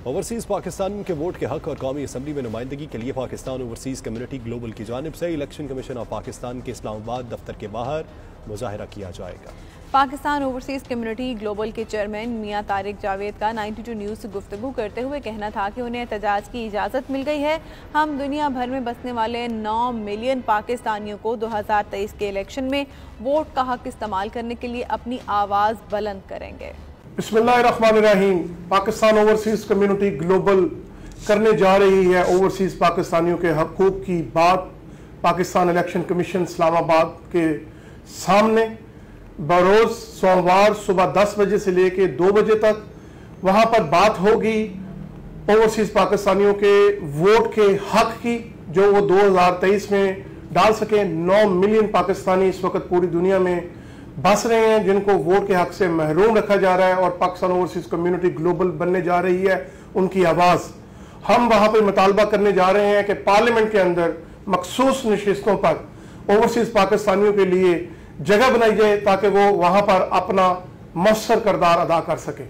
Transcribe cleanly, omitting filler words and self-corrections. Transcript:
Overseas Pakistan के vote के हक और कौमी असम्बली में नुमाइंदगी के लिए पाकिस्तान ओवरसीज़ कम्युनिटी ग्लोबल की जानिब से इलेक्शन कमीशन ऑफ पाकिस्तान के इस्लामाबाद दफ्तर के बाहर मुजाहरा किया जाएगा। पाकिस्तान ओवरसीज़ कम्युनिटी ग्लोबल के चेयरमैन मियां तारिक जावेद का 92 न्यूज़ से गुफ्तगू करते हुए कहना था कि उन्हें एहतजाज की इजाज़त मिल गई है। हम दुनिया भर में बसने वाले 9 मिलियन पाकिस्तानियों को 2023 के इलेक्शन में वोट का हक इस्तेमाल करने के लिए अपनी आवाज़ बुलंद करेंगे। बिस्मिल्लाहिर्रहमानिर्रहीम। पाकिस्तान ओवरसीज़ कम्युनिटी ग्लोबल करने जा रही है ओवरसीज़ पाकिस्तानियों के हकूक़ की बात पाकिस्तान इलेक्शन कमीशन इस्लामाबाद के सामने बरोज़ सोमवार सुबह 10 बजे से लेकर 2 बजे तक। वहाँ पर बात होगी ओवरसीज़ पाकिस्तानियों के वोट के हक की जो वो 2023 में डाल सकें। 9 मिलियन पाकिस्तानी इस वक्त पूरी दुनिया में बस रहे हैं जिनको वोट के हक से महरूम रखा जा रहा है और पाकिस्तान ओवरसीज़ कम्युनिटी ग्लोबल बनने जा रही है उनकी आवाज़। हम वहाँ पर मुतालबा करने जा रहे हैं कि पार्लियामेंट के अंदर मखसूस नशिस्तों पर ओवरसीज़ पाकिस्तानियों के लिए जगह बनाई जाए ताकि वो वहाँ पर अपना मौसर किरदार अदा कर सके।